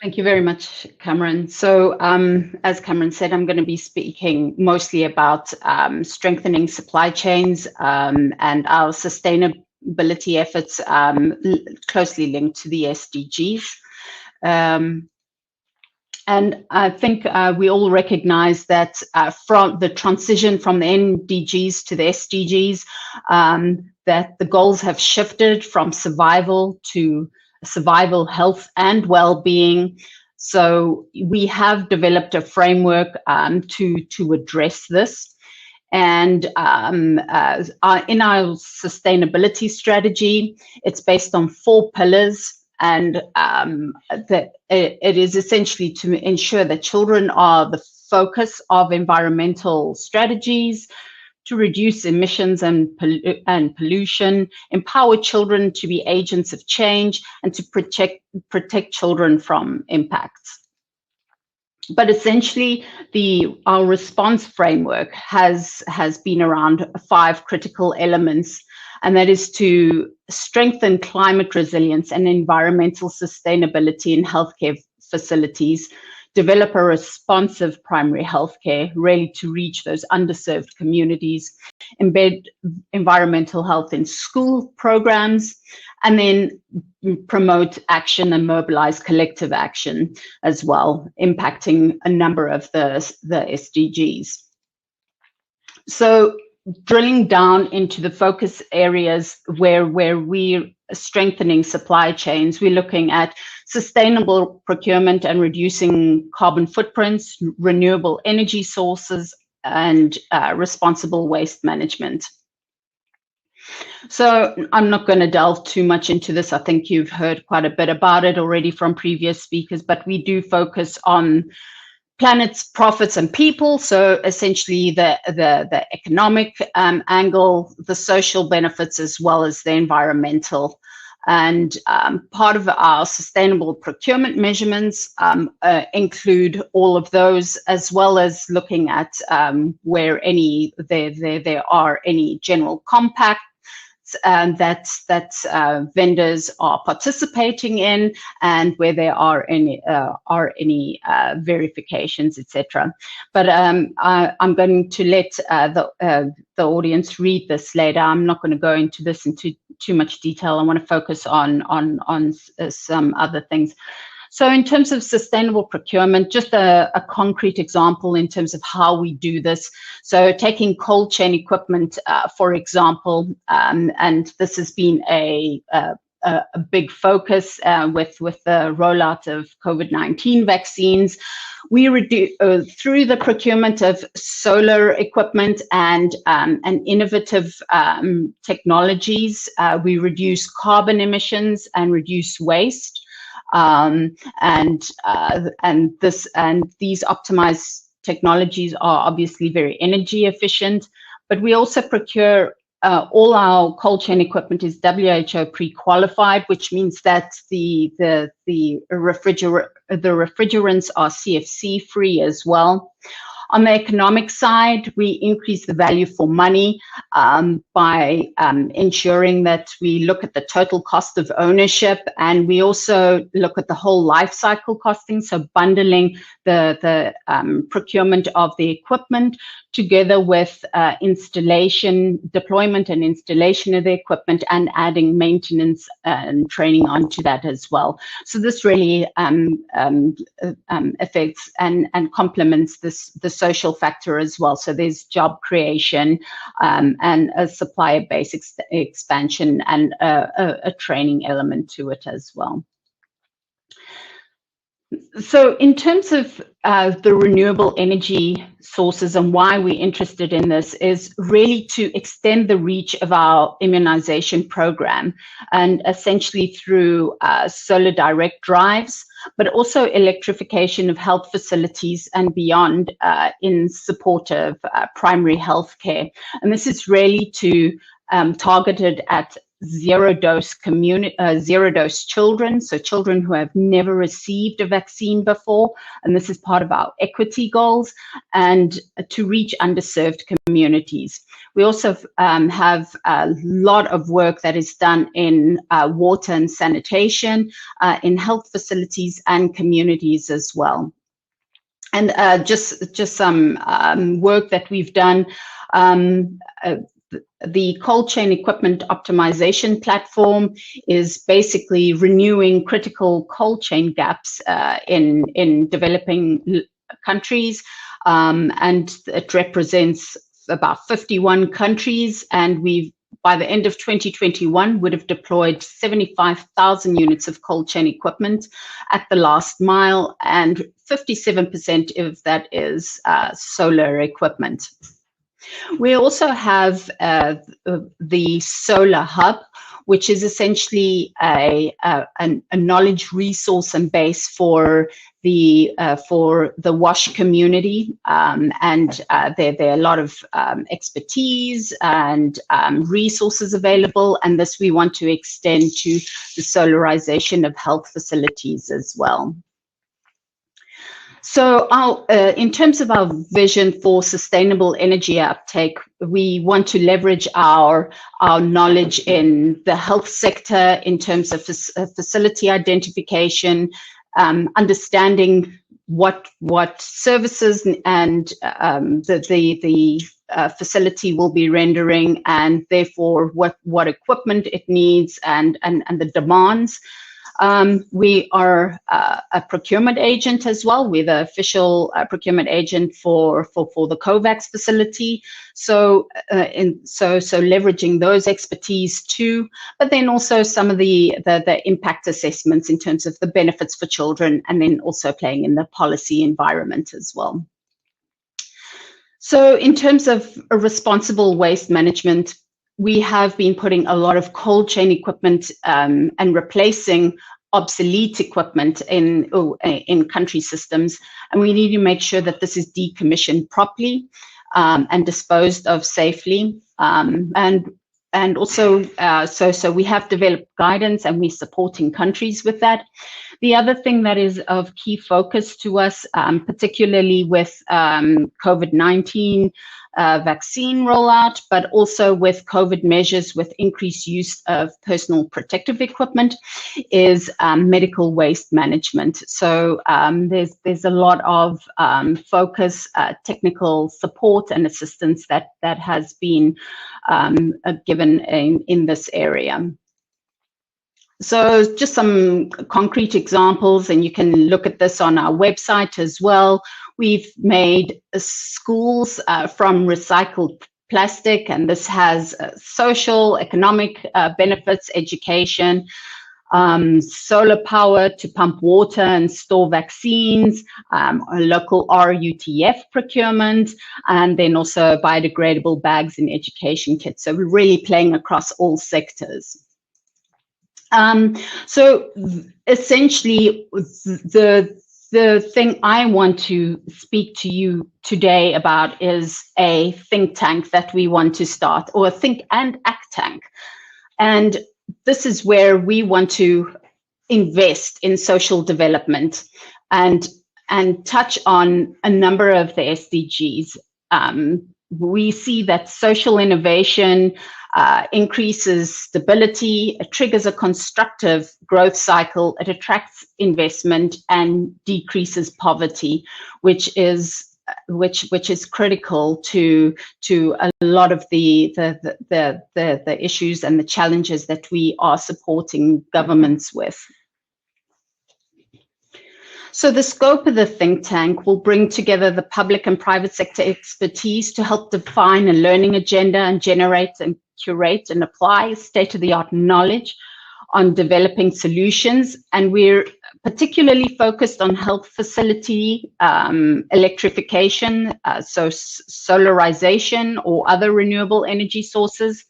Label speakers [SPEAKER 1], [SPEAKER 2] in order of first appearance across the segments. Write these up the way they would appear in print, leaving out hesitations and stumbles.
[SPEAKER 1] Thank you very much, Cameron. So as Cameron said, I'm going to be speaking mostly about strengthening supply chains and our sustainability efforts closely linked to the SDGs. And I think we all recognize that from the transition from the NDGs to the SDGs, that the goals have shifted from survival to survival, health, and well-being. So we have developed a framework to address this. And in our sustainability strategy, it's based on 4 pillars. And that it is essentially to ensure that children are the focus of environmental strategies, to reduce emissions and pollution, empower children to be agents of change, and to protect children from impacts. But essentially, our response framework has been around 5 critical elements, and that is to strengthen climate resilience and environmental sustainability in healthcare facilities, develop a responsive primary healthcare, really to reach those underserved communities, embed environmental health in school programs, and then promote action and mobilize collective action as well, impacting a number of the SDGs. So drilling down into the focus areas where we're strengthening supply chains, we're looking at sustainable procurement and reducing carbon footprints, renewable energy sources, and responsible waste management. So I'm not going to delve too much into this. I think you've heard quite a bit about it already from previous speakers, but we do focus on planet's profits and people. So essentially the economic angle, the social benefits, as well as the environmental. And part of our sustainable procurement measurements include all of those, as well as looking at where there are any general compacts that vendors are participating in, and where there are any verifications, etc. But I'm going to let the audience read this later. I'm not going to go into this into too much detail. I want to focus on some other things. So in terms of sustainable procurement, just a concrete example in terms of how we do this. So taking cold chain equipment, for example, and this has been a big focus with the rollout of COVID-19 vaccines. We reduce through the procurement of solar equipment and innovative technologies. We reduce carbon emissions and reduce waste. And these optimized technologies are obviously very energy efficient, but we also procure all our cold chain equipment is WHO pre-qualified, which means that the refrigerants are CFC free as well. On the economic side, we increase the value for money by ensuring that we look at the total cost of ownership, and we also look at the whole life cycle costing, so bundling the procurement of the equipment together with installation, deployment and installation of the equipment, and adding maintenance and training onto that as well. So this really affects and complements the social factor as well. So there's job creation and a supplier base expansion and a training element to it as well. So in terms of the renewable energy sources and why we're interested in this is really to extend the reach of our immunization program, and essentially through solar direct drives, but also electrification of health facilities and beyond in support of primary health care. And this is really targeted at zero-dose children, so children who have never received a vaccine before, and this is part of our equity goals, and to reach underserved communities. We also have a lot of work that is done in water and sanitation, in health facilities and communities as well. And just some work that we've done. The cold chain equipment optimization platform is basically renewing critical cold chain gaps in developing countries, and it represents about 51 countries, and we've, by the end of 2021, would have deployed 75,000 units of cold chain equipment at the last mile, and 57% of that is solar equipment. We also have the Solar Hub, which is essentially a knowledge resource and base for the WASH community, and there are a lot of expertise and resources available, and this we want to extend to the solarization of health facilities as well. So in terms of our vision for sustainable energy uptake, we want to leverage our knowledge in the health sector in terms of facility identification, understanding what services and the facility will be rendering, and therefore what equipment it needs and the demands. We are a procurement agent as well. We're the official procurement agent for the COVAX facility. So leveraging those expertise too, but then also some of the impact assessments in terms of the benefits for children, and then also playing in the policy environment as well. So in terms of responsible waste management, we have been putting a lot of cold chain equipment and replacing obsolete equipment in country systems, and we need to make sure that this is decommissioned properly and disposed of safely. And also, so we have developed guidance, and we're supporting countries with that. The other thing that is of key focus to us, particularly with COVID-19 vaccine rollout, but also with COVID measures with increased use of personal protective equipment, is medical waste management. So there's a lot of focus, technical support and assistance that has been given in this area. So just some concrete examples, and you can look at this on our website as well. We've made schools from recycled plastic, and this has social, economic benefits, education, solar power to pump water and store vaccines, local RUTF procurement, and then also biodegradable bags and education kits. So we're really playing across all sectors. So essentially, the thing I want to speak to you today about is a think tank that we want to start, or a think and act tank. And this is where we want to invest in social development and touch on a number of the SDGs. We see that social innovation increases stability, it triggers a constructive growth cycle, it attracts investment and decreases poverty, which is critical to a lot of the issues and the challenges that we are supporting governments with. So the scope of the think tank will bring together the public and private sector expertise to help define a learning agenda and generate and curate and apply state-of-the-art knowledge on developing solutions. And we're particularly focused on health facility, electrification, so solarization or other renewable energy sources,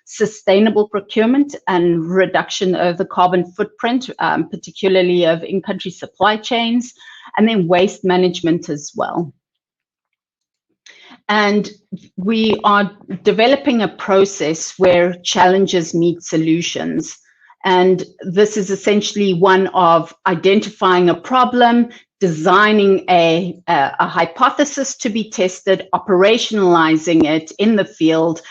[SPEAKER 1] sustainable procurement and reduction of the carbon footprint, particularly of in-country supply chains, and then waste management as well. And we are developing a process where challenges meet solutions. And this is essentially one of identifying a problem, designing a hypothesis to be tested, operationalizing it in the field,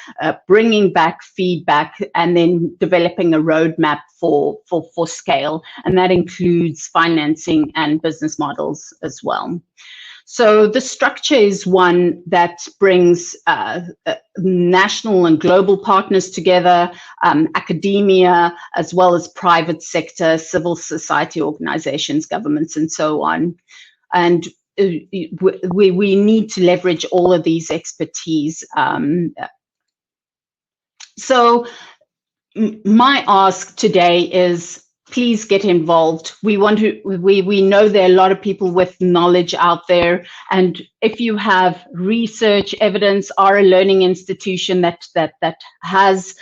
[SPEAKER 1] bringing back feedback, and then developing a roadmap for scale. And that includes financing and business models as well. So the structure is one that brings national and global partners together, academia, as well as private sector, civil society organizations, governments, and so on. And we need to leverage all of these expertise. So my ask today is, please get involved. We know there are a lot of people with knowledge out there, and if you have research evidence, are a learning institution that has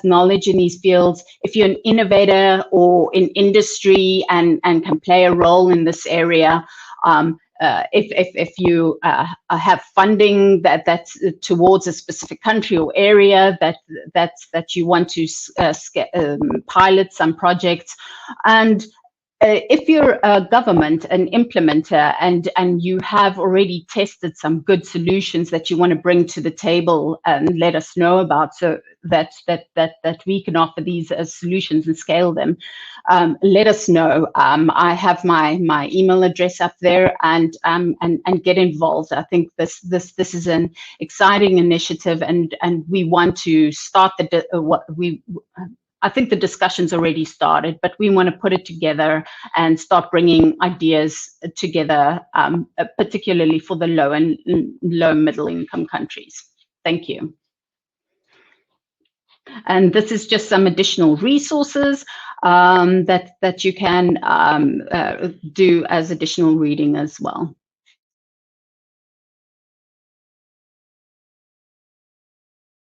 [SPEAKER 1] knowledge in these fields, if you're an innovator or in industry and can play a role in this area, if you have funding that's towards a specific country or area that you want to pilot some projects, and if you're a government, an implementer, and you have already tested some good solutions that you want to bring to the table and let us know about, so that we can offer these as solutions and scale them, let us know. I have my email address up there, and get involved. I think this is an exciting initiative, and we want to start I think the discussion's already started, but we want to put it together and start bringing ideas together, particularly for the low and middle income countries. Thank you. And this is just some additional resources that you can do as additional reading as well.